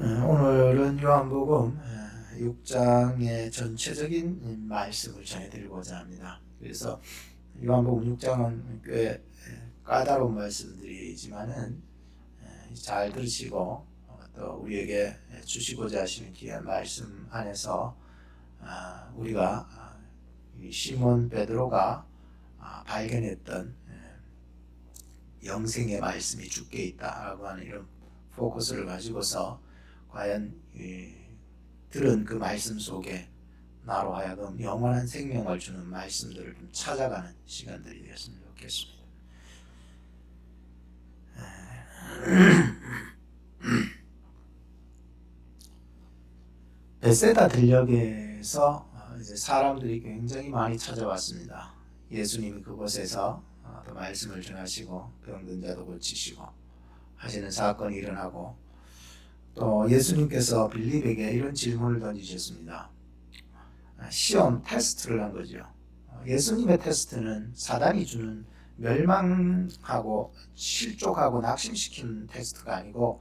오늘은 요한복음 6장의 전체적인 말씀을 전해드리고자 합니다. 그래서 요한복음 6장은 꽤 까다로운 말씀들이지만은 잘 들으시고 또 우리에게 주시고자 하시는 귀한 말씀 안에서 우리가 시몬 베드로가 발견했던 영생의 말씀이 주께 있다라고 하는 이런 포커스를 가지고서 과연 들은 그 말씀 속에 나로 하여금 영원한 생명을 주는 말씀들을 좀 찾아가는 시간들이 되었으면 좋겠습니다. 베세다 들녘에서 이제 사람들이 굉장히 많이 찾아왔습니다. 예수님이 그곳에서 또 말씀을 전하시고 병든 자도 고치시고 하시는 사건이 일어나고, 또 예수님께서 빌립에게 이런 질문을 던지셨습니다. 시험 테스트를 한 거죠. 예수님의 테스트는 사단이 주는 멸망하고 실족하고 낙심시키는 테스트가 아니고,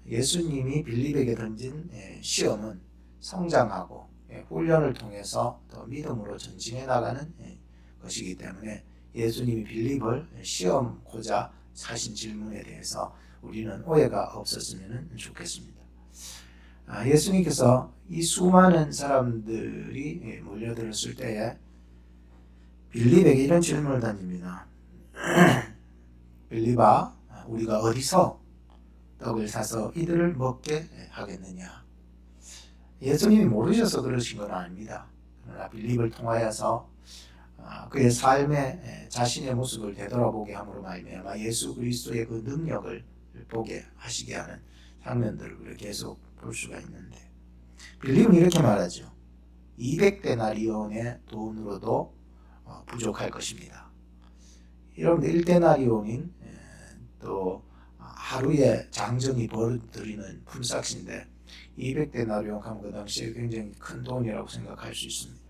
예수님이 빌립에게 던진 시험은 성장하고 훈련을 통해서 더 믿음으로 전진해 나가는 것이기 때문에 예수님이 빌립을 시험고자 하신 질문에 대해서 우리는 오해가 없었으면 좋겠습니다. 예수님께서 이 수많은 사람들이 몰려들었을 때에 빌립에게 이런 질문을 던집니다. 빌립아, 우리가 어디서 떡을 사서 이들을 먹게 하겠느냐? 예수님이 모르셔서 그러신 건 아닙니다. 그러나 빌립을 통하여서 그의 삶에 자신의 모습을 되돌아보게 함으로 말미암아 예수 그리스도의 그 능력을 보게 하시게 하는 장면들을 계속 볼 수가 있는데, 빌립은 이렇게 말하죠. 200데나리온의 돈으로도 부족할 것입니다. 여러분들 1데나리온인 또 하루에 장정이 벌어들이는 품삯인데 200데나리온 하면 그 당시에 굉장히 큰 돈이라고 생각할 수 있습니다.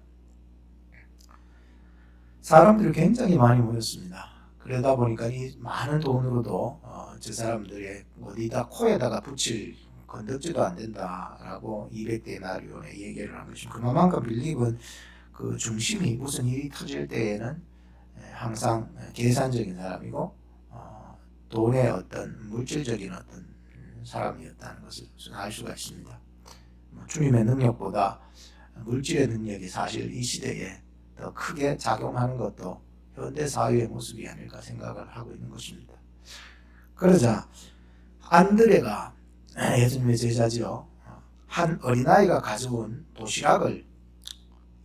사람들이 굉장히 많이 모였습니다. 그러다 보니까 이 많은 돈으로도 저 사람들의 어디다 코에다가 붙일 건덕지도 안 된다라고 200데나리온에 얘기를 한 것입니다. 그만큼 빌립은 그 중심이 무슨 일이 터질 때에는 항상 계산적인 사람이고 돈의 어떤 물질적인 어떤 사람이었다는 것을 알 수가 있습니다. 주님의 능력보다 물질의 능력이 사실 이 시대에 더 크게 작용하는 것도 현대 사회의 모습이 아닐까 생각을 하고 있는 것입니다. 그러자 안드레가 예수님의 제자지요. 한 어린아이가 가져온 도시락을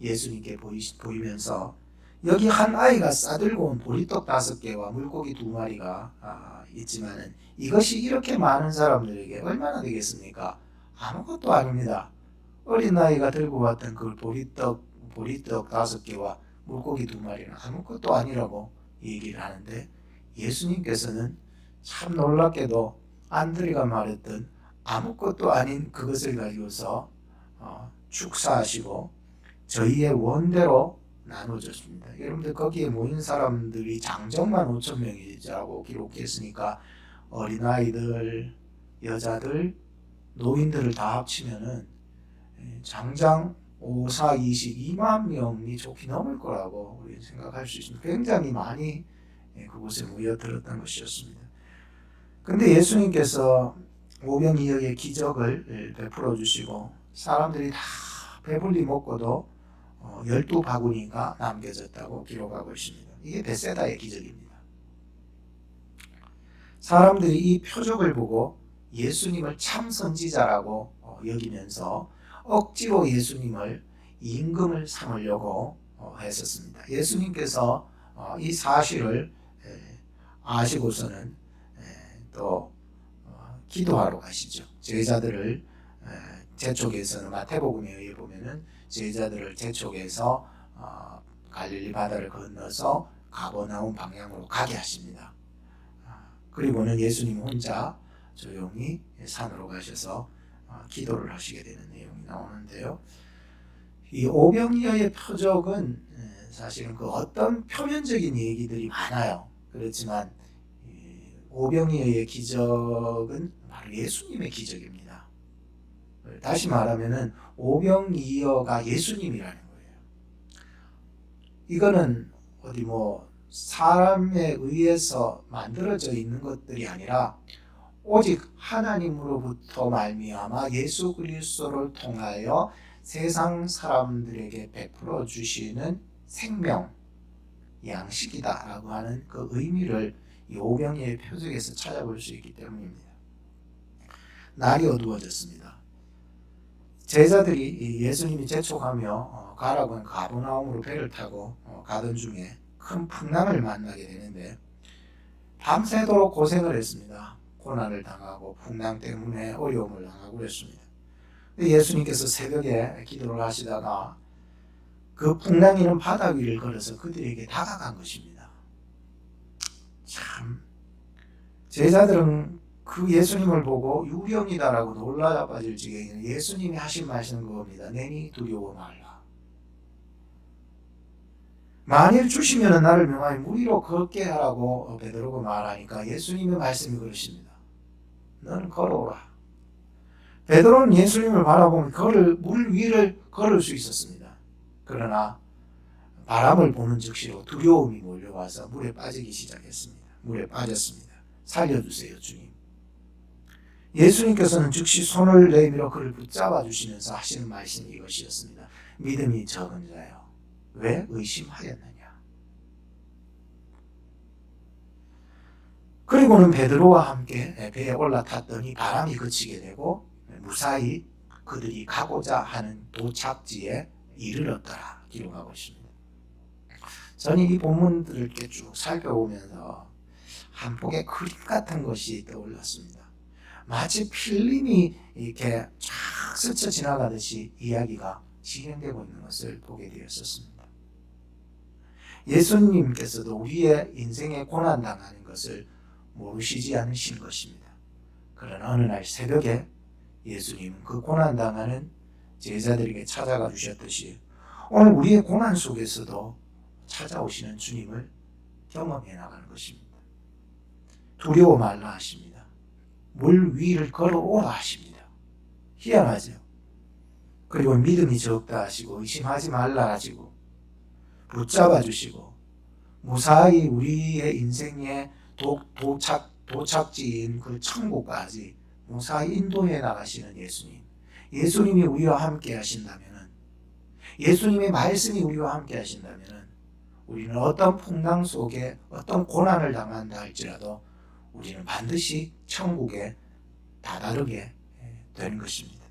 예수님께 보이면서 여기 한 아이가 싸들고 온 보리떡 5개와 물고기 2마리가 있지만은 이것이 이렇게 많은 사람들에게 얼마나 되겠습니까? 아무것도 아닙니다. 어린아이가 들고 왔던 그 보리떡 5개와 물고기 2마리는 아무것도 아니라고 얘기를 하는데, 예수님께서는 참 놀랍게도 안드레가 말했던 아무것도 아닌 그것을 가지고서 축사하시고 저희의 원대로 나눠줬습니다. 여러분들 거기에 모인 사람들이 장정만 5,000명이라고 기록했으니까 어린아이들, 여자들, 노인들을 다 합치면은 장장 5, 4, 22만 명이 좋게 넘을 거라고 우리 생각할 수 있습니다. 굉장히 많이 그곳에 모여들었던 것이었습니다. 근데 예수님께서 오병이어의 기적을 베풀어 주시고 사람들이 다 배불리 먹고도 12바구니가 남겨졌다고 기록하고 있습니다. 이게 베세다의 기적입니다. 사람들이 이 표적을 보고 예수님을 참 선지자라고 여기면서 억지로 예수님을 임금을 삼으려고 했었습니다. 예수님께서 이 사실을 아시고서는 또 기도하러 가시죠. 제자들을 재촉해서는 마태복음에 의해 보면은 제자들을 재촉해서 갈릴리 바다를 건너서 가버나움 방향으로 가게 하십니다. 그리고는 예수님 혼자 조용히 산으로 가셔서 기도를 하시게 되는 내용이 나오는데요. 이 오병이어의 표적은 사실은 그 어떤 표면적인 얘기들이 많아요. 그렇지만 오병이어의 기적은 바로 예수님의 기적입니다. 다시 말하면은 오병이어가 예수님이라는 거예요. 이거는 어디 뭐 사람에 의해서 만들어져 있는 것들이 아니라 오직 하나님으로부터 말미암아 예수 그리스도를 통하여 세상 사람들에게 베풀어 주시는 생명, 양식이다라고 하는 그 의미를 이 오병이의 표적에서 찾아볼 수 있기 때문입니다. 날이 어두워졌습니다. 제자들이 예수님이 재촉하며 가라고 한 가버나움으로 배를 타고 가던 중에 큰 풍랑을 만나게 되는데 밤새도록 고생을 했습니다. 고난을 당하고 풍랑 때문에 어려움을 당하고 그랬습니다. 예수님께서 새벽에 기도를 하시다가 그 풍랑이는 바다 위를 걸어서 그들에게 다가간 것입니다. 참 제자들은 그 예수님을 보고 유령이다라고 놀라 빠질 지경에 예수님이 하신 말씀은 그겁니다. 내니 두려워 말라. 만일 주시면 나를 명하여 물 위로 걷게 하라고 베드로가 말하니까 예수님의 말씀이 그러십니다. 너는 걸어오라. 베드로는 예수님을 바라보면 물 위를 걸을 수 있었습니다. 그러나 바람을 보는 즉시로 두려움이 몰려와서 물에 빠지기 시작했습니다. 물에 빠졌습니다. 살려주세요 주님. 예수님께서는 즉시 손을 내밀어 그를 붙잡아 주시면서 하시는 말씀이 이것이었습니다. 믿음이 적은 자여, 왜 의심하였느냐. 그리고는 베드로와 함께 배에 올라탔더니 바람이 그치게 되고 무사히 그들이 가고자 하는 도착지에 이르렀더라 기록하고 있습니다. 저는 이 본문들을 이렇게 쭉 살펴보면서 한 폭의 그림 같은 것이 떠올랐습니다. 마치 필름이 이렇게 쫙 스쳐 지나가듯이 이야기가 진행되고 있는 것을 보게 되었었습니다. 예수님께서도 우리의 인생에 고난당하는 것을 모르시지 않으신 것입니다. 그러나 어느 날 새벽에 예수님은 그 고난당하는 제자들에게 찾아가 주셨듯이 오늘 우리의 고난 속에서도 찾아오시는 주님을 경험해 나가는 것입니다. 두려워 말라 하십니다. 물 위를 걸어오라 하십니다. 희한하죠. 그리고 믿음이 적다 하시고 의심하지 말라 하시고 붙잡아 주시고 무사히 우리의 인생의 도착지인 그 천국까지 무사히 인도해 나가시는 예수님. 예수님이 우리와 함께 하신다면, 예수님의 말씀이 우리와 함께 하신다면 우리는 어떤 풍랑 속에 어떤 고난을 당한다 할지라도 우리는 반드시 천국에 다다르게 되는 것입니다.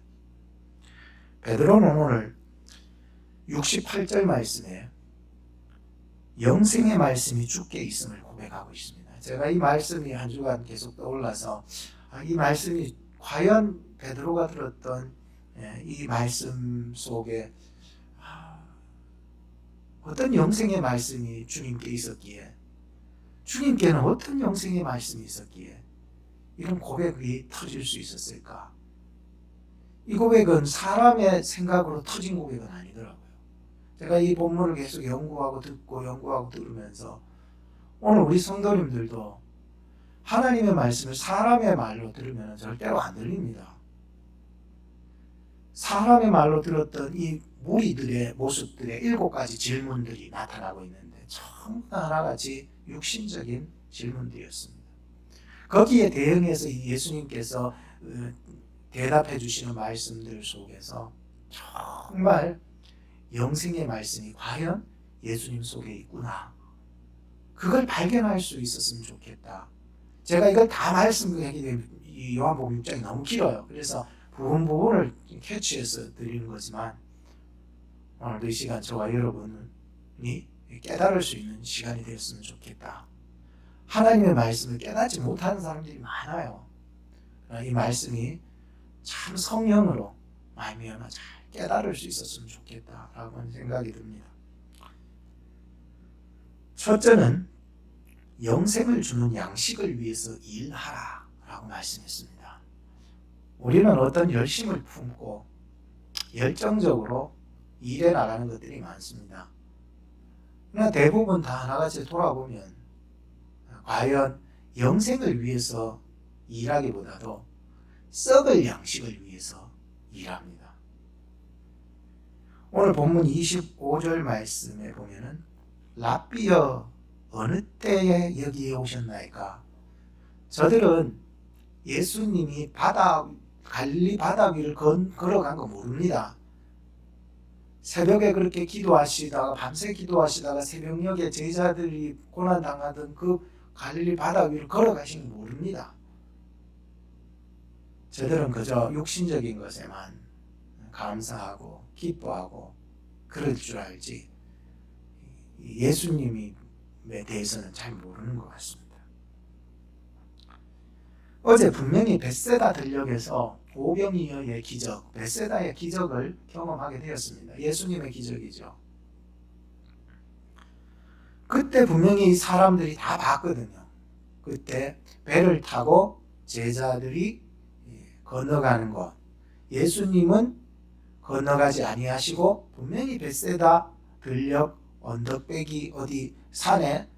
베드로는 오늘 68절 말씀에 영생의 말씀이 주께 있음을 고백하고 있습니다. 제가 이 말씀이 한 주간 계속 떠올라서 이 말씀이 과연 베드로가 들었던 이 말씀 속에 어떤 영생의 말씀이 주님께 있었기에, 주님께는 어떤 영생의 말씀이 있었기에 이런 고백이 터질 수 있었을까? 이 고백은 사람의 생각으로 터진 고백은 아니더라고요. 제가 이 본문을 계속 연구하고 들으면서 오늘 우리 성도님들도 하나님의 말씀을 사람의 말로 들으면 절대로 안 들립니다. 사람의 말로 들었던 이 무리들의 모습들의 7가지 질문들이 나타나고 있는데 전부 다 하나같이 육신적인 질문들이었습니다. 거기에 대응해서 예수님께서 대답해 주시는 말씀들 속에서 정말 영생의 말씀이 과연 예수님 속에 있구나, 그걸 발견할 수 있었으면 좋겠다. 제가 이걸 다 말씀하게 되면 이 요한복음 6장이 너무 길어요. 그래서 부분을 캐치해서 드리는 거지만 오늘도 이 시간 저와 여러분이 깨달을 수 있는 시간이 되었으면 좋겠다. 하나님의 말씀을 깨닫지 못하는 사람들이 많아요. 이 말씀이 참 성령으로 말미암아 잘 깨달을 수 있었으면 좋겠다라고 하는 생각이 듭니다. 첫째는 영생을 주는 양식을 위해서 일하라 라고 말씀했습니다. 우리는 어떤 열심을 품고 열정적으로 일해 나가는 것들이 많습니다. 그러나 대부분 다 하나같이 돌아보면 과연 영생을 위해서 일하기보다도 썩을 양식을 위해서 일합니다. 오늘 본문 25절 말씀에 보면은 랍비여 어느 때에 여기에 오셨나이까? 저들은 예수님이 갈릴리 바다 위를 걸어간 거 모릅니다. 새벽에 그렇게 기도하시다가 밤새 기도하시다가 새벽녘에 제자들이 고난당하던 그 갈릴리 바다 위를 걸어가신 거 모릅니다. 저들은 그저 육신적인 것에만 감사하고 기뻐하고 그럴 줄 알지 예수님에 대해서는 잘 모르는 것 같습니다. 어제 분명히 벳세다 들녘에서 오병이어의 기적, 벳세다의 기적을 경험하게 되었습니다. 예수님의 기적이죠. 그때 분명히 사람들이 다 봤거든요. 그때 배를 타고 제자들이 건너가는 것, 예수님은 건너가지 아니하시고 분명히 벳세다 들녘 언덕배기 어디 산에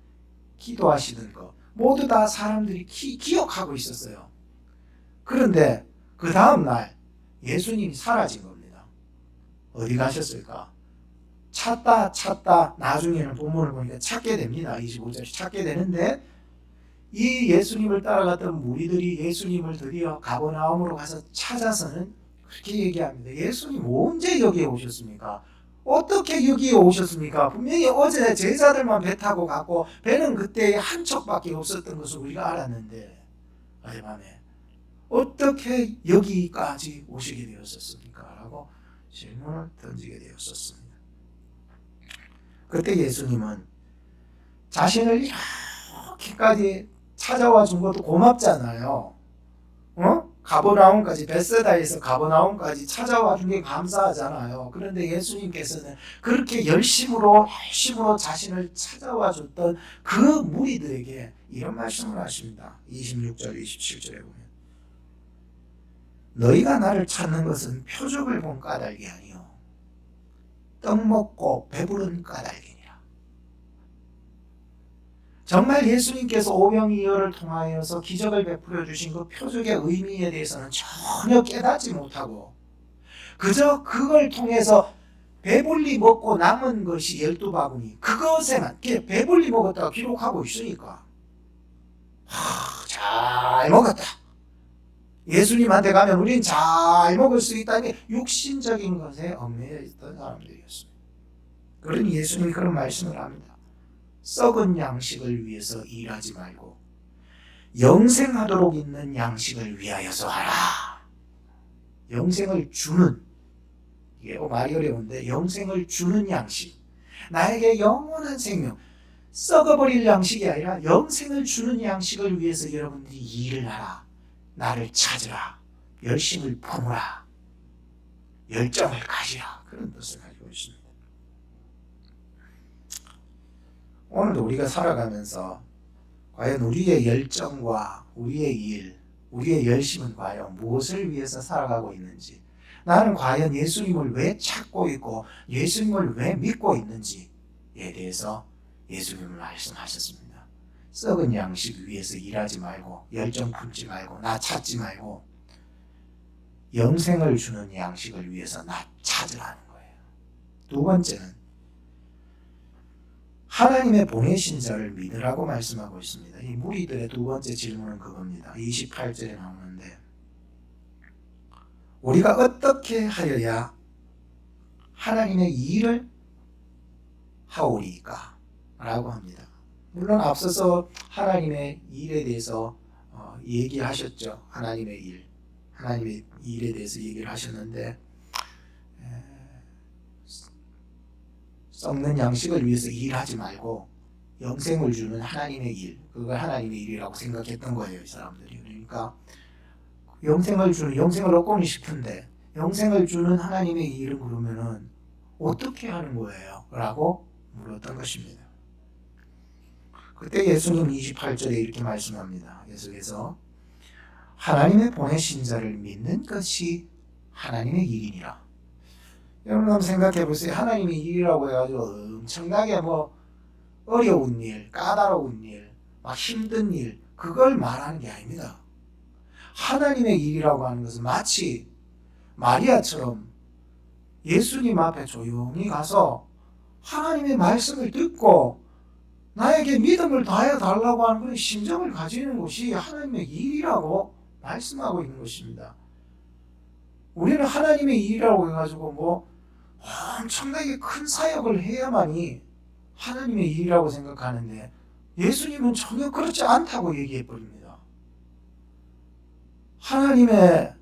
기도하시던 것 모두 다 사람들이 기억하고 있었어요. 그런데 그 다음날 예수님이 사라진 겁니다. 어디 가셨을까? 찾다 나중에는 본문을 보니까 찾게 됩니다. 25절 찾게 되는데 이 예수님을 따라갔던 무리들이 예수님을 드디어 가버나움으로 가서 찾아서는 그렇게 얘기합니다. 예수님 언제 여기에 오셨습니까? 어떻게 여기에 오셨습니까? 분명히 어제 제자들만 배 타고 갔고 배는 그때 한 척밖에 없었던 것을 우리가 알았는데 어젯밤에 어떻게 여기까지 오시게 되었었습니까? 라고 질문을 던지게 되었었습니다. 그때 예수님은 자신을 이렇게까지 찾아와 준 것도 고맙잖아요. 가버나움까지 벳세다에서 가버나움까지 찾아와 준 게 감사하잖아요. 그런데 예수님께서는 그렇게 열심으로 자신을 찾아와 줬던 그 무리들에게 이런 말씀을 하십니다. 26절 27절에 보면 너희가 나를 찾는 것은 표적을 본 까닭이 아니요 떡 먹고 배부른 까닭이니라. 정말 예수님께서 오병이어를 통하여서 기적을 베풀어 주신 그 표적의 의미에 대해서는 전혀 깨닫지 못하고 그저 그걸 통해서 배불리 먹고 남은 것이 12바구니 그것에만 배불리 먹었다고 기록하고 있으니까 잘 먹었다. 예수님한테 가면 우린 잘 먹을 수 있다니 육신적인 것에 얽매여 있던 사람들이었습니다. 그러니 예수님이 그런 말씀을 합니다. 썩은 양식을 위해서 일하지 말고 영생하도록 있는 양식을 위하여서 하라. 영생을 주는, 이게 말이 어려운데 영생을 주는 양식, 나에게 영원한 생명, 썩어버릴 양식이 아니라 영생을 주는 양식을 위해서 여러분들이 일을 하라. 나를 찾으라. 열심을 품으라. 열정을 가지라. 그런 뜻을 가지고 있습니다. 오늘도 우리가 살아가면서 과연 우리의 열정과 우리의 일, 우리의 열심은 과연 무엇을 위해서 살아가고 있는지, 나는 과연 예수님을 왜 찾고 있고 예수님을 왜 믿고 있는지에 대해서 예수님은 말씀하셨습니다. 썩은 양식 위해서 일하지 말고 열정 품지 말고 나 찾지 말고 영생을 주는 양식을 위해서 나 찾으라는 거예요. 두 번째는 하나님의 보내신 자를 믿으라고 말씀하고 있습니다. 이 무리들의 두 번째 질문은 그겁니다. 28절에 나오는데 우리가 어떻게 하여야 하나님의 일을 하오리까? 라고 합니다. 물론 앞서서 하나님의 일에 대해서 얘기하셨죠. 하나님의 일에 대해서 얘기를 하셨는데 썩는 양식을 위해서 일하지 말고 영생을 주는 하나님의 일, 그걸 하나님의 일이라고 생각했던 거예요, 이 사람들이. 그러니까 영생을 얻고는 싶은데 영생을 주는 하나님의 일은 그러면은 어떻게 하는 거예요? 라고 물었던 것입니다. 그때 예수님 28절에 이렇게 말씀합니다. 계속해서 하나님의 보내신 자를 믿는 것이 하나님의 일이니라. 여러분 한번 생각해 보세요. 하나님의 일이라고 해가지고 엄청나게 어려운 일, 까다로운 일, 막 힘든 일, 그걸 말하는 게 아닙니다. 하나님의 일이라고 하는 것은 마치 마리아처럼 예수님 앞에 조용히 가서 하나님의 말씀을 듣고 나에게 믿음을 더하여 달라고 하는 그런 심정을 가지는 것이 하나님의 일이라고 말씀하고 있는 것입니다. 우리는 하나님의 일이라고 해가지고 뭐 엄청나게 큰 사역을 해야만이 하나님의 일이라고 생각하는데 예수님은 전혀 그렇지 않다고 얘기해 버립니다. 하나님의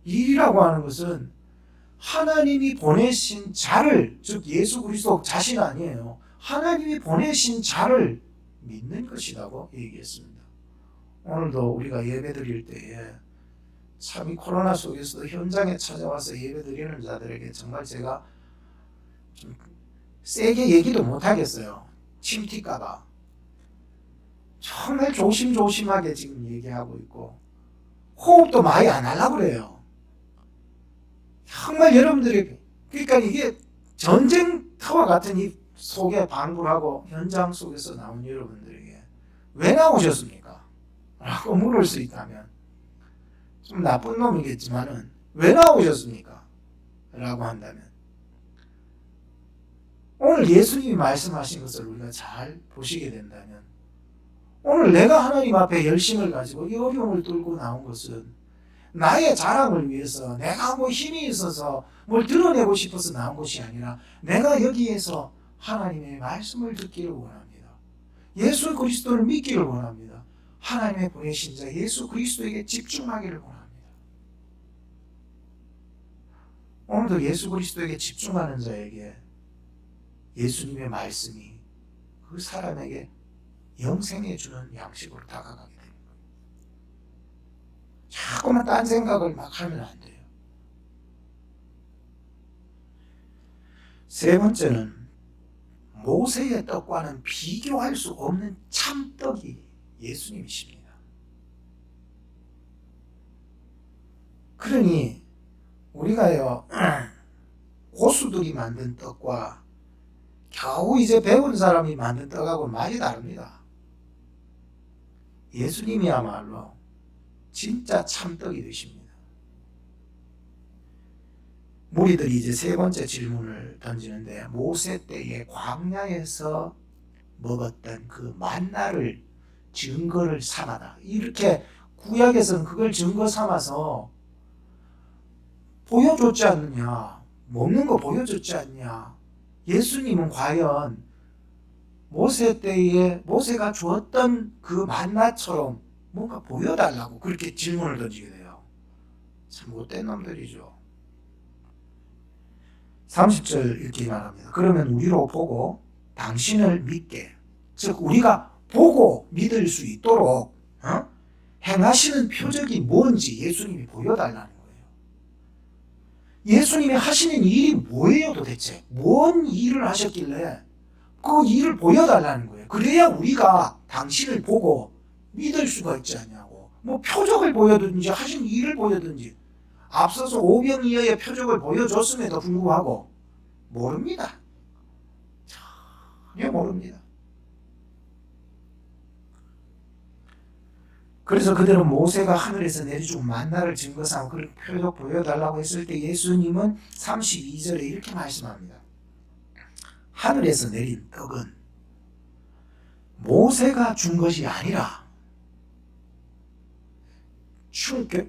일이라고 하는 것은 하나님이 보내신 자를, 즉 예수 그리스도 자신 아니에요. 하나님이 보내신 자를 믿는 것이라고 얘기했습니다. 오늘도 우리가 예배 드릴 때에 참 이 코로나 속에서도 현장에 찾아와서 예배 드리는 자들에게 정말 제가 좀 세게 얘기도 못하겠어요. 침 튈까봐. 정말 조심조심하게 지금 얘기하고 있고 호흡도 많이 안 하려고 그래요. 정말 여러분들에게, 그러니까 이게 전쟁터와 같은 이 속에 방불하고 현장 속에서 나온 여러분들에게 왜 나오셨습니까? 라고 물을 수 있다면 좀 나쁜 놈이겠지만은 왜 나오셨습니까? 라고 한다면 오늘 예수님이 말씀하신 것을 우리가 잘 보시게 된다면 오늘 내가 하나님 앞에 열심을 가지고 이 어려움을 뚫고 나온 것은 나의 자랑을 위해서 내가 뭐 힘이 있어서 뭘 드러내고 싶어서 나온 것이 아니라 내가 여기에서 하나님의 말씀을 듣기를 원합니다. 예수 그리스도를 믿기를 원합니다. 하나님의 보내신 자 예수 그리스도에게 집중하기를 원합니다. 오늘도 예수 그리스도에게 집중하는 자에게 예수님의 말씀이 그 사람에게 영생해 주는 양식으로 다가가게 됩니다. 자꾸만 딴 생각을 막 하면 안 돼요. 세 번째는 모세의 떡과는 비교할 수 없는 참떡이 예수님이십니다. 그러니 우리가요 고수들이 만든 떡과 겨우 이제 배운 사람이 만든 떡하고 맛이 다릅니다. 예수님이야말로 진짜 참떡이 되십니다. 무리들이 이제 세 번째 질문을 던지는데 모세 때에 광야에서 먹었던 그 만나를 증거를 삼아라. 이렇게 구약에서는 그걸 증거 삼아서 보여줬지 않느냐. 먹는 거 보여줬지 않냐. 예수님은 과연 모세 때에 모세가 주었던 그 만나처럼 뭔가 보여달라고 그렇게 질문을 던지게 돼요. 참 못된 놈들이죠. 30절 이렇게 말합니다. 그러면 우리로 보고 당신을 믿게, 즉 우리가 보고 믿을 수 있도록 행하시는 표적이 뭔지 예수님이 보여달라는 거예요. 예수님이 하시는 일이 뭐예요 도대체? 뭔 일을 하셨길래 그 일을 보여달라는 거예요. 그래야 우리가 당신을 보고 믿을 수가 있지 않냐고. 뭐 표적을 보여든지 하신 일을 보여든지 앞서서 오병이어의 표적을 보여줬음에도 불구하고 모릅니다. 전혀 모릅니다. 그래서 그대로 모세가 하늘에서 내려준 만나를 증거 삼아 그런 표적 보여달라고 했을 때 예수님은 32절에 이렇게 말씀합니다. 하늘에서 내린 떡은 모세가 준 것이 아니라,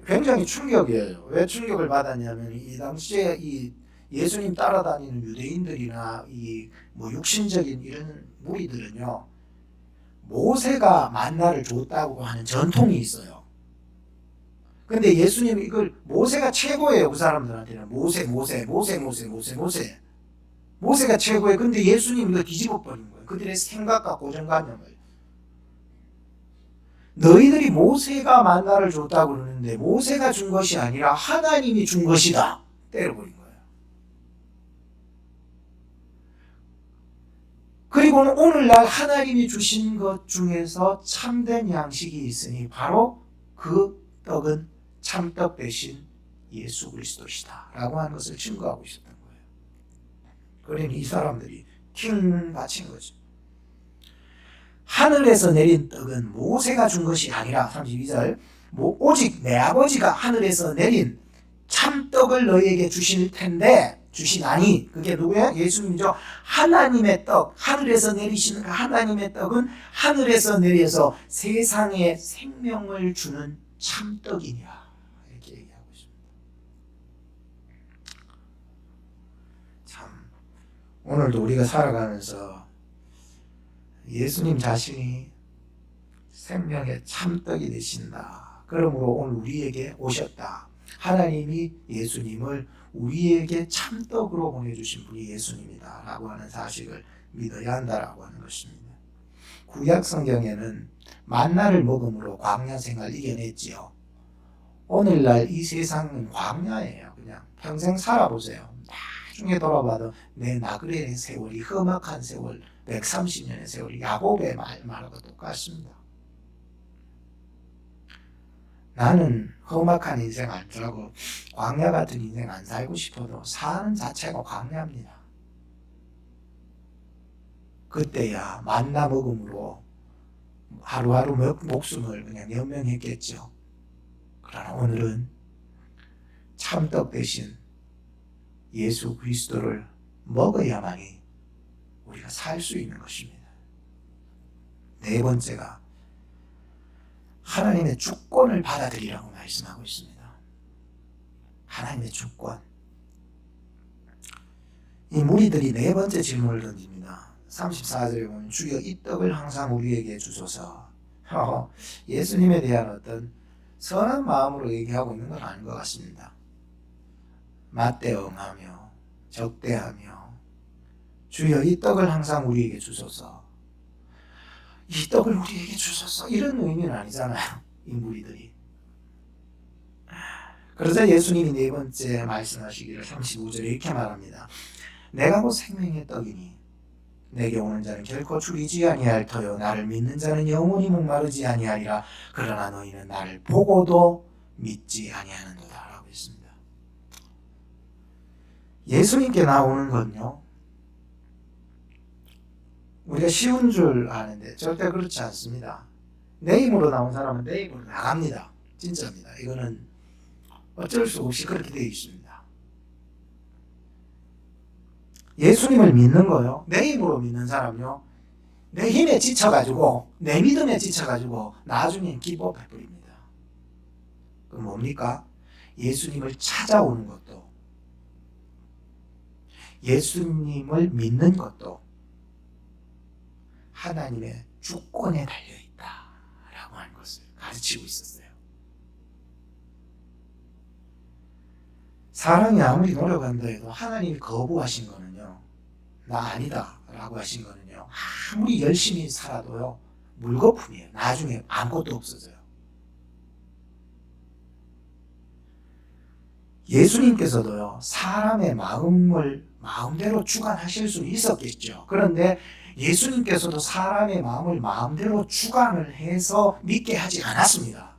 굉장히 충격이에요. 왜 충격을 받았냐면 이 당시에 이 예수님 따라다니는 유대인들이나 이 뭐 육신적인 이런 무리들은요 모세가 만나를 줬다고 하는 전통이 있어요. 근데 예수님이 이걸 모세가 최고예요. 그 사람들한테는 모세가 최고예요. 근데 예수님이 이거 뒤집어 버린 거예요. 그들의 생각과 고정관념을. 너희들이 모세가 만나를 줬다고 그러는데 모세가 준 것이 아니라 하나님이 준 것이다. 때려버린 거예요. 그리고는 오늘날 하나님이 주신 것 중에서 참된 양식이 있으니 바로 그 떡은 참떡 대신 예수 그리스도시다 라고 하는 것을 증거하고 있었던 거예요. 그러니 이 사람들이 킹 받친 거죠. 하늘에서 내린 떡은 모세가 준 것이 아니라 32절 오직 내 아버지가 하늘에서 내린 참떡을 너희에게 주실 텐데 주시나니 그게 누구예요? 예수님이죠. 하나님의 떡, 하늘에서 내리시는 그 하나님의 떡은 하늘에서 내려서 세상에 생명을 주는 참떡이냐 이렇게 얘기하고 있습니다. 참 오늘도 우리가 살아가면서 예수님 자신이 생명의 참떡이 되신다. 그러므로 오늘 우리에게 오셨다. 하나님이 예수님을 우리에게 참떡으로 보내주신 분이 예수님이다 라고 하는 사실을 믿어야 한다라고 하는 것입니다. 구약 성경에는 만나를 먹음으로 광야 생활 이겨냈지요. 오늘날 이 세상은 광야예요. 그냥 평생 살아보세요. 나중에 돌아봐도 내 나그네의 세월이 험악한 세월 130년의 세월이 야곱의 말하고 똑같습니다. 나는 험악한 인생 안 살고 광야 같은 인생 안 살고 싶어도 사는 자체가 광야입니다. 그때야 만나 먹음으로 하루하루 목숨을 그냥 연명했겠죠. 그러나 오늘은 참떡 대신 예수 그리스도를 먹어야만이 우리가 살 수 있는 것입니다. 네 번째가 하나님의 주권을 받아들이라고 말씀하고 있습니다. 하나님의 주권. 이 무리들이 네 번째 질문을 던집니다. 34절에 보면 주여 이 떡을 항상 우리에게 주소서. 예수님에 대한 어떤 선한 마음으로 얘기하고 있는 건 아닌 것 같습니다. 맞대응하며 적대하며 주여 이 떡을 항상 우리에게 주소서. 이 떡을 우리에게 주소서 이런 의미는 아니잖아요. 이 무리들이. 그러자 예수님이 네 번째 말씀하시기를 35절에 이렇게 말합니다. 내가 곧 생명의 떡이니 내게 오는 자는 결코 줄이지 아니할 터요 나를 믿는 자는 영원히 목마르지 아니하리라. 그러나 너희는 나를 보고도 믿지 아니하는도다 라고 했습니다. 예수님께 나오는 건요, 우리가 쉬운 줄 아는데 절대 그렇지 않습니다. 내 힘으로 나온 사람은 내 힘으로 나갑니다. 진짜입니다. 이거는 어쩔 수 없이 그렇게 되어 있습니다. 예수님을 믿는 거요, 내 힘으로 믿는 사람요, 내 힘에 지쳐가지고 내 믿음에 지쳐가지고 나중엔 기법해버립니다. 그럼 뭡니까? 예수님을 찾아오는 것도 예수님을 믿는 것도 하나님의 주권에 달려있다라고 하는 것을 가르치고 있었어요. 사람이 아무리 노력한다 해도 하나님이 거부하신 거는요, 나 아니다 라고 하신 거는요, 아무리 열심히 살아도요 물거품이에요. 나중에 아무것도 없어져요. 예수님께서도요 사람의 마음을 마음대로 주관하실 수는 있었겠죠. 그런데 예수님께서도 사람의 마음을 마음대로 주관을 해서 믿게 하지 않았습니다.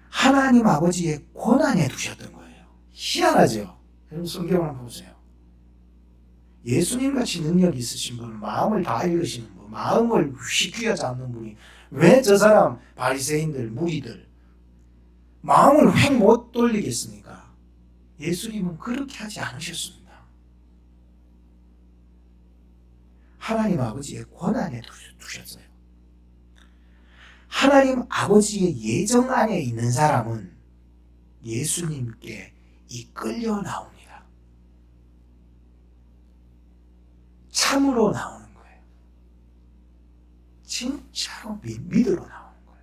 하나님 아버지의 권한에 두셨던 거예요. 희한하죠? 여러분 성경을 한번 보세요. 예수님같이 능력이 있으신 분은 마음을 다 읽으시는 분, 마음을 휘 잡는 분이 왜 저 사람 바리새인들, 무리들 마음을 획 못 돌리겠습니까? 예수님은 그렇게 하지 않으셨습니다. 하나님 아버지의 권한에 두셨어요. 하나님 아버지의 예정 안에 있는 사람은 예수님께 이끌려 나옵니다. 참으로 나오는 거예요. 진짜로 믿으러 나오는 거예요.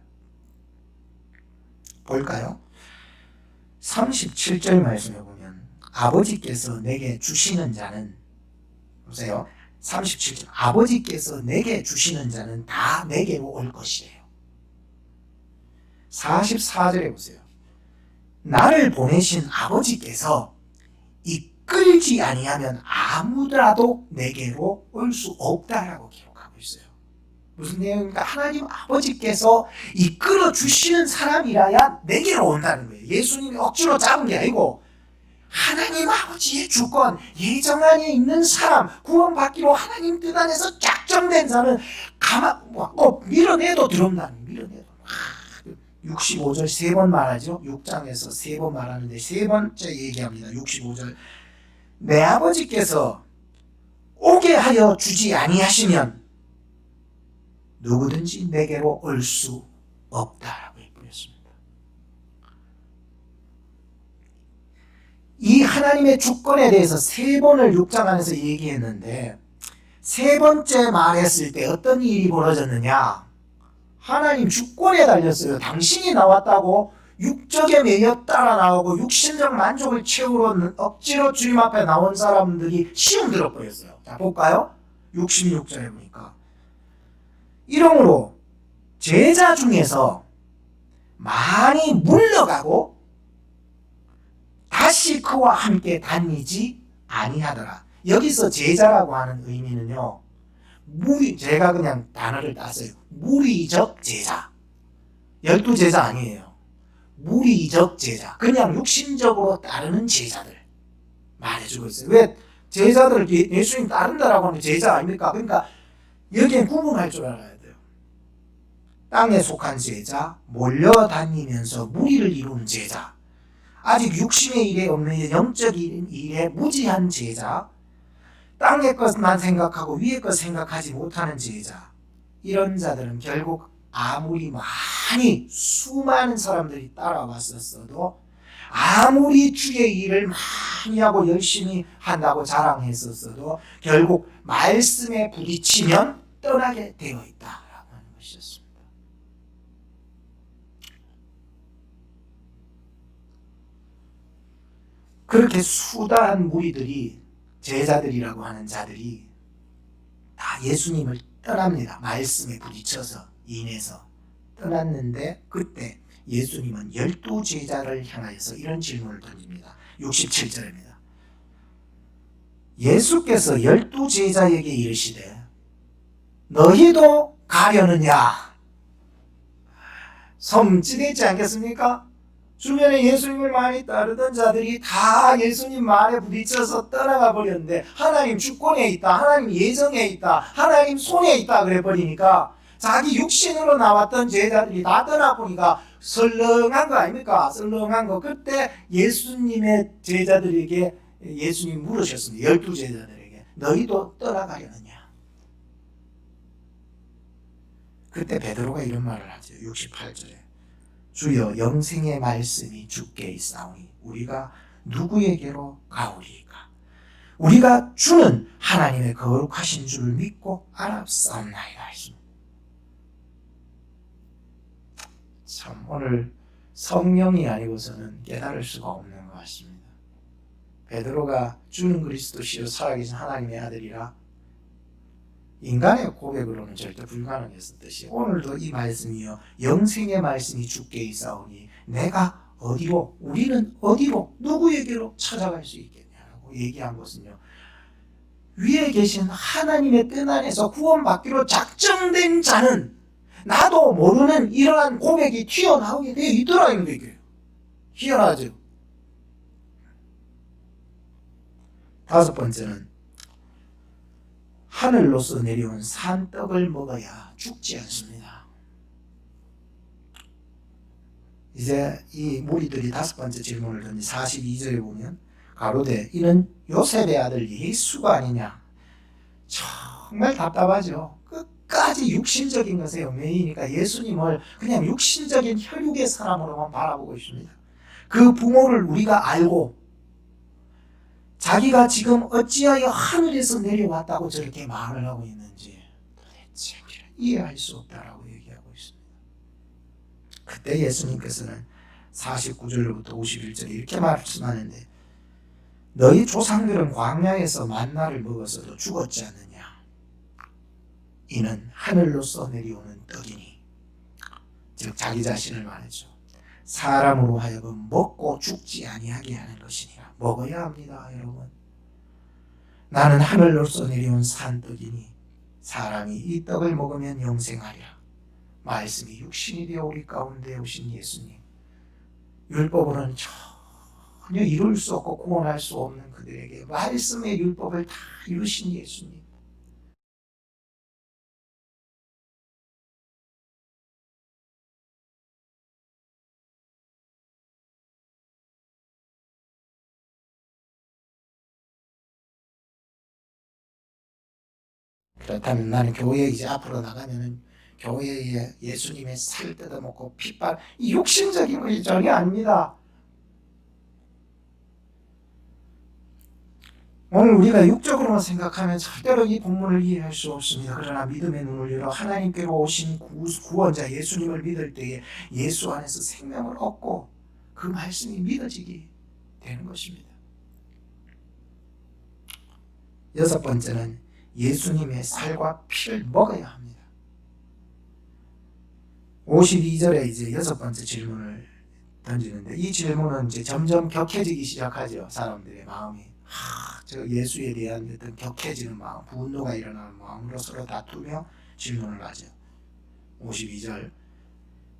볼까요? 37절 말씀해 보면 아버지께서 내게 주시는 자는, 보세요. 37절 아버지께서 내게 주시는 자는 다 내게로 올 것이래요. 44절에 보세요. 나를 보내신 아버지께서 이끌지 아니하면 아무라도 내게로 올 수 없다라고 기록하고 있어요. 무슨 내용입니까? 하나님 아버지께서 이끌어 주시는 사람이라야 내게로 온다는 거예요. 예수님이 억지로 잡은 게 아니고 하나님 아버지의 주권, 예정 안에 있는 사람, 구원받기로 하나님 뜻 안에서 작정된 자는 밀어내도 들어온다는, 밀어내도 65절 세 번 말하죠. 6장에서 세 번 말하는데 세 번째 얘기합니다. 65절 내 아버지께서 오게 하여 주지 아니하시면 누구든지 내게로 올 수 없다라고 얘기했습니다. 이 하나님의 주권에 대해서 세 번을 6장 안에서 얘기했는데 세 번째 말했을 때 어떤 일이 벌어졌느냐? 하나님 주권에 달렸어요. 당신이 나왔다고 육적에 매여 따라 나오고 육신적 만족을 채우러 억지로 주님 앞에 나온 사람들이 시험 들어버렸어요. 자, 볼까요? 66절에 보니까 이러므로 제자 중에서 많이 물러가고 다시 그와 함께 다니지 아니하더라. 여기서 제자라고 하는 의미는요, 제가 그냥 단어를 땄어요. 무리적 제자. 12제자 아니에요. 무리적 제자. 그냥 육신적으로 따르는 제자들 말해주고 있어요. 왜 제자들 예수님 따른다라고 하는 제자 아닙니까? 그러니까 여기엔 구분할 줄 알아야 돼요. 땅에 속한 제자, 몰려다니면서 무리를 이루는 제자, 아직 육신의 일에 없는 영적인 일에 무지한 제자, 땅의 것만 생각하고 위의 것 생각하지 못하는 제자, 이런 자들은 결국 아무리 많이 수많은 사람들이 따라왔었어도 아무리 주의 일을 많이 하고 열심히 한다고 자랑했었어도 결국 말씀에 부딪히면 떠나게 되어 있다라고 하는 것이었습니다. 그렇게 수다한 무리들이, 제자들이라고 하는 자들이 다 예수님을 떠납니다. 말씀에 부딪혀서 인해서 떠났는데 그때 예수님은 12제자를 향하여서 이런 질문을 던집니다. 67절입니다. 예수께서 12제자에게 이르시되 너희도 가려느냐? 섬찟했지 않겠습니까? 주변에 예수님을 많이 따르던 자들이 다 예수님 말에 부딪혀서 떠나가 버렸는데 하나님 주권에 있다, 하나님 예정에 있다, 하나님 손에 있다 그래 버리니까 자기 육신으로 나왔던 제자들이 다 떠나보니까 설렁한 거 아닙니까? 설렁한 거. 그때 예수님의 제자들에게 예수님 물으셨습니다. 12제자들에게 너희도 떠나가려느냐? 그때 베드로가 이런 말을 하죠. 68절에 주여 영생의 말씀이 주께 있사오니 우리가 누구에게로 가오리이까? 우리가 주는 하나님의 거룩하신 줄을 믿고 알았사옵나이다 했습니다. 참 오늘 성령이 아니고서는 깨달을 수가 없는 것 같습니다. 베드로가 주는 그리스도시요 살아계신 하나님의 아들이라 인간의 고백으로는 절대 불가능했었듯이 오늘도 이 말씀이요 영생의 말씀이 주께 있사오니 내가 어디로, 우리는 어디로, 누구에게로 찾아갈 수 있겠냐고 얘기한 것은요, 위에 계신 하나님의 뜻 안에서 구원받기로 작정된 자는 나도 모르는 이러한 고백이 튀어나오게 되어 있더라는 얘기예요. 희한하죠. 다섯 번째는 하늘로서 내려온 산떡을 먹어야 죽지 않습니다. 이제 이 무리들이 다섯 번째 질문을 던지 42절에 보면 가로되 이는 요셉의 아들 예수가 아니냐. 정말 답답하죠. 끝까지 육신적인 것에 얽매이니까 예수님을 그냥 육신적인 혈육의 사람으로만 바라보고 있습니다. 그 부모를 우리가 알고 자기가 지금 어찌하여 하늘에서 내려왔다고 저렇게 말을 하고 있는지 도대체 이해할 수 없다라고 얘기하고 있습니다. 그때 예수님께서는 49절로부터 51절에 이렇게 말씀하는데 너희 조상들은 광야에서 만나를 먹어서도 죽었지 않느냐? 이는 하늘로서 내려오는 떡이니, 즉 자기 자신을 말했죠. 사람으로 하여금 먹고 죽지 아니하게 하는 것이니라. 먹어야 합니다, 여러분. 나는 하늘로서 내려온 산떡이니 사람이 이 떡을 먹으면 영생하리라. 말씀이 육신이 되어 우리 가운데 오신 예수님. 율법으로는 전혀 이룰 수 없고 구원할 수 없는 그들에게 말씀의 율법을 다 이루신 예수님. 그렇다면 나는 교회에 이제 앞으로 나가면은 교회에 예수님의 살 뜯어먹고 핏발, 이 육신적인 것이 전혀 아닙니다. 오늘 우리가 육적으로만 생각하면 절대로 이 본문을 이해할 수 없습니다. 그러나 믿음의 눈을 열어 하나님께로 오신 구원자 예수님을 믿을 때에 예수 안에서 생명을 얻고 그 말씀이 믿어지게 되는 것입니다. 여섯 번째는 예수님의 살과 피를 먹어야 합니다. 52절에 이제 여섯 번째 질문을 던지는데, 이 질문은 이제 점점 격해지기 시작하죠. 사람들의 마음이. 저 예수에 대한 어떤 격해지는 마음, 분노가 일어나는 마음으로 서로 다투며 질문을 하죠. 52절,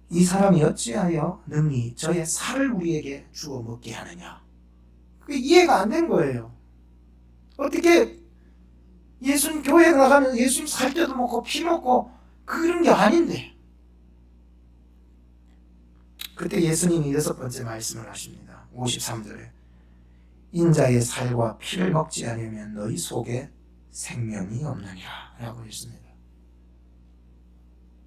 이 사람이 어찌하여 능히 저의 살을 우리에게 주어 먹게 하느냐. 그게 이해가 안 된 거예요. 어떻게 예수님 교회 나가면 예수님 살 때도 먹고 피 먹고 그런 게 아닌데. 그때 예수님이 여섯 번째 말씀을 하십니다. 53절에 인자의 살과 피를 먹지 않으면 너희 속에 생명이 없느니라 라고 했습니다.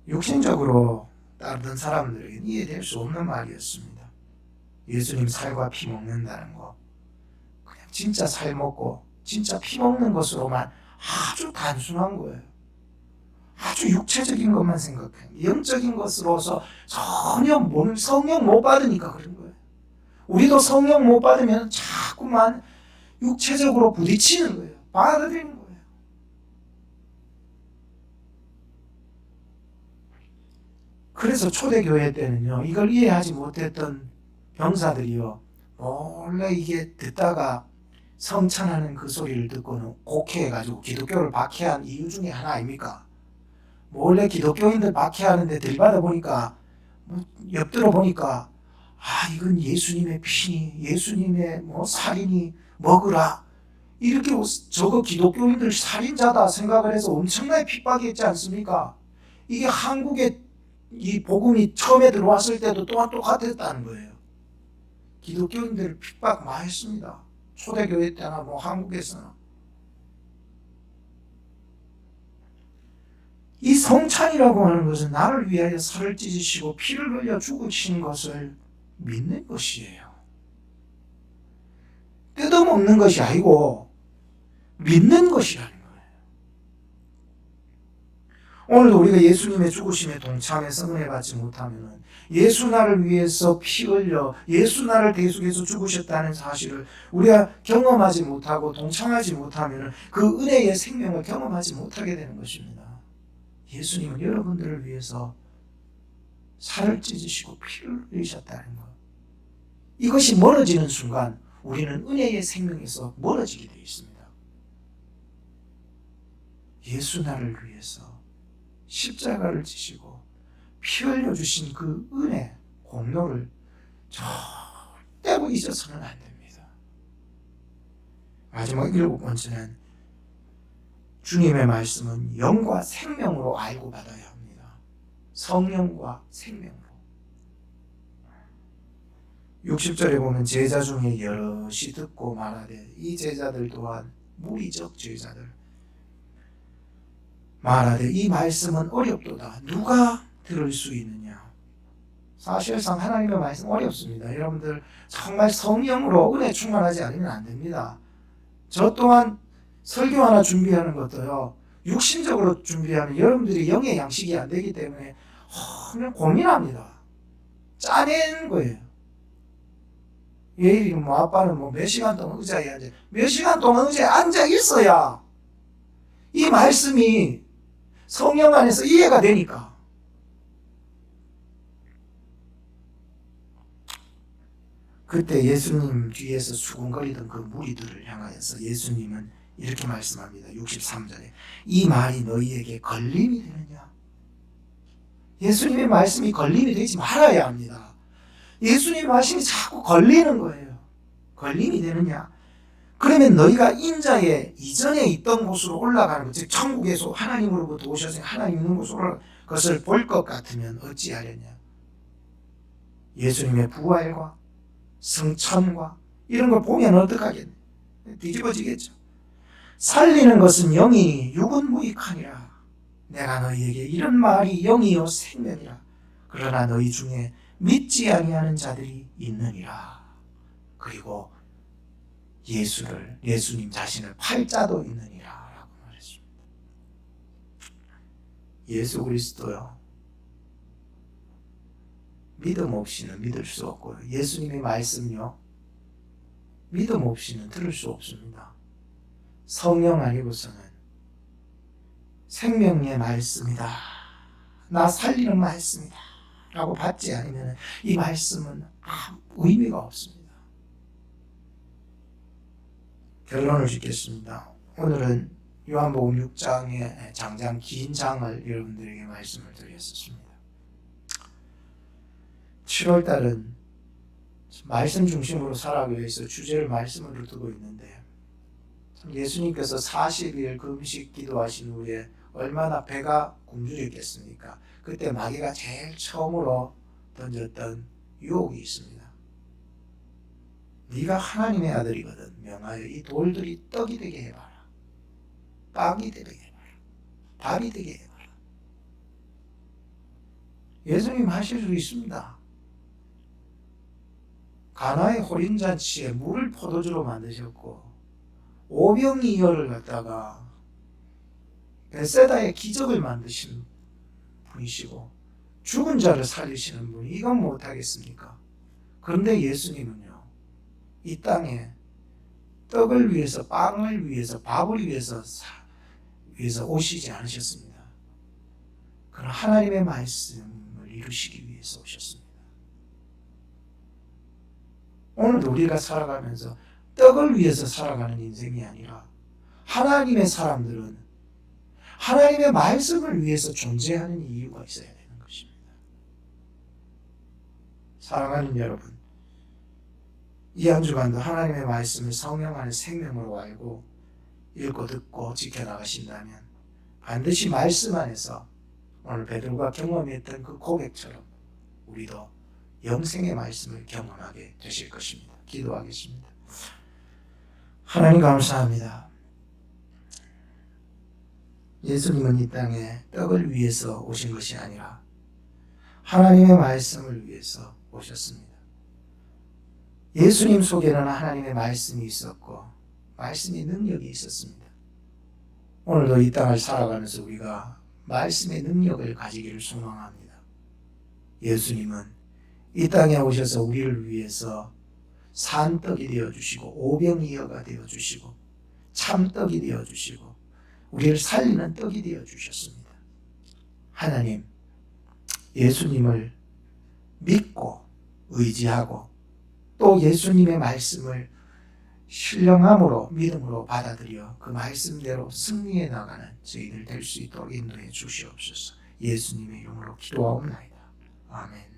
육신적으로 다른 사람들에게는 이해될 수 없는 말이었습니다. 예수님 살과 피 먹는다는 거, 그냥 진짜 살 먹고 진짜 피 먹는 것으로만 아주 단순한 거예요. 아주 육체적인 것만 생각해요. 영적인 것으로서 전혀 성령 못 받으니까 그런 거예요. 우리도 성령 못 받으면 자꾸만 육체적으로 부딪히는 거예요. 받아들이는 거예요. 그래서 초대교회 때는요, 이걸 이해하지 못했던 병사들이요, 원래 이게 듣다가 성찬하는 그 소리를 듣고는 곡해해가지고 기독교를 박해한 이유 중에 하나 아닙니까? 원래 기독교인들 박해하는데 들받아 보니까, 엿들어 보니까, 이건 예수님의 피니, 예수님의 살이니 먹으라. 이렇게 저거 기독교인들 살인자다 생각을 해서 엄청나게 핍박했지 않습니까? 이게 한국에 이 복음이 처음에 들어왔을 때도 또한 똑같았다는 거예요. 기독교인들을 핍박 많이 했습니다. 초대교회 때나 한국에서는. 이 성찬이라고 하는 것은 나를 위하여 살을 찢으시고 피를 흘려 죽으신 것을 믿는 것이에요. 뜯어먹는 것이 아니고 믿는 것이라는 거예요. 오늘도 우리가 예수님의 죽으심에 동참해서 은혜 받지 못하면, 예수 나를 위해서 피 흘려 예수 나를 대속해서 죽으셨다는 사실을 우리가 경험하지 못하고 동참하지 못하면 그 은혜의 생명을 경험하지 못하게 되는 것입니다. 예수님은 여러분들을 위해서 살을 찢으시고 피를 흘리셨다는 것, 이것이 멀어지는 순간 우리는 은혜의 생명에서 멀어지게 되어 있습니다. 예수 나를 위해서 십자가를 지시고 피 흘려주신 그 은혜, 공로를 절대로 잊어서는 안 됩니다. 마지막 일곱 번째는 주님의 말씀은 영과 생명으로 알고 받아야 합니다. 성령과 생명으로. 60절에 보면 제자 중에 여럿이 듣고 말하되, 이 제자들 또한 무리적 제자들, 말하되 이 말씀은 어렵도다. 누가 들을 수 있느냐. 사실상 하나님의 말씀 어렵습니다. 여러분들 정말 성령으로 은혜 충만하지 않으면 안 됩니다. 저 또한 설교 하나 준비하는 것도요, 육신적으로 준비하면 여러분들이 영의 양식이 안 되기 때문에 그냥 고민합니다. 짜내는 거예요. 예일이 아빠는 몇 시간 동안 의자에 앉아, 몇 시간 동안 의자에 앉아 있어야 이 말씀이 성령 안에서 이해가 되니까. 그때 예수님 뒤에서 수군거리던 그 무리들을 향하여서 예수님은 이렇게 말씀합니다. 63절에 이 말이 너희에게 걸림이 되느냐. 예수님의 말씀이 걸림이 되지 말아야 합니다. 예수님의 말씀이 자꾸 걸리는 거예요. 걸림이 되느냐. 그러면 너희가 인자의 이전에 있던 곳으로 올라가는 것, 즉 천국에서 하나님으로부터 오셔서 하나님 있는 곳으로 것을 볼 것 같으면 어찌하려냐. 예수님의 부활과 성천과 이런 걸 보면 어떡하겠냐. 뒤집어지겠죠. 살리는 것은 영이니 육은 무익하니라. 내가 너희에게 이런 말이 영이요 생명이라. 그러나 너희 중에 믿지 아니하는 자들이 있느니라. 그리고 예수님 자신을 팔 자도 있느니라 라고 말했습니다. 예수 그리스도요, 믿음 없이는 믿을 수 없고요, 예수님의 말씀요, 믿음 없이는 들을 수 없습니다. 성령 아니고서는 생명의 말씀이다, 나 살리는 말씀이다 라고 받지 않으면 이 말씀은 아무 의미가 없습니다. 결론을 짓겠습니다. 오늘은 요한복음 6장의 장장 긴 장을 여러분들에게 말씀을 드렸었습니다. 7월달은 말씀 중심으로 살아가기 위해서 주제를 말씀으로 두고 있는데, 예수님께서 40일 금식 기도하신 후에 얼마나 배가 굶주렸겠습니까? 그때 마귀가 제일 처음으로 던졌던 유혹이 있습니다. 네가 하나님의 아들이거든 명하여 이 돌들이 떡이 되게 해봐라, 빵이 되게 해봐라, 밥이 되게 해봐라. 예수님 하실 수 있습니다. 가나의 호린잔치에 물을 포도주로 만드셨고, 오병이어를 갖다가 벳세다의 기적을 만드신 분이시고, 죽은 자를 살리시는 분이 이건 못하겠습니까? 그런데 예수님은요, 이 땅에 떡을 위해서, 빵을 위해서, 밥을 위해서 오시지 않으셨습니다. 그러나 하나님의 말씀을 이루시기 위해서 오셨습니다. 오늘도 우리가 살아가면서 떡을 위해서 살아가는 인생이 아니라, 하나님의 사람들은 하나님의 말씀을 위해서 존재하는 이유가 있어야 되는 것입니다. 사랑하는 여러분, 이 한 주간도 하나님의 말씀을 성령 안에 생명으로 알고 읽고 듣고 지켜나가신다면 반드시 말씀 안에서 오늘 베드로가 경험했던 그 고백처럼 우리도 영생의 말씀을 경험하게 되실 것입니다. 기도하겠습니다. 하나님 감사합니다. 예수님은 이 땅에 떡을 위해서 오신 것이 아니라 하나님의 말씀을 위해서 오셨습니다. 예수님 속에는 하나님의 말씀이 있었고 말씀의 능력이 있었습니다. 오늘도 이 땅을 살아가면서 우리가 말씀의 능력을 가지기를 소망합니다. 예수님은 이 땅에 오셔서 우리를 위해서 산떡이 되어주시고 오병이어가 되어주시고 참떡이 되어주시고 우리를 살리는 떡이 되어주셨습니다. 하나님, 예수님을 믿고 의지하고 또 예수님의 말씀을 신령함으로 믿음으로 받아들여 그 말씀대로 승리해 나가는 저희들 될 수 있도록 인도해 주시옵소서. 예수님의 이름으로 기도하옵나이다. 아멘.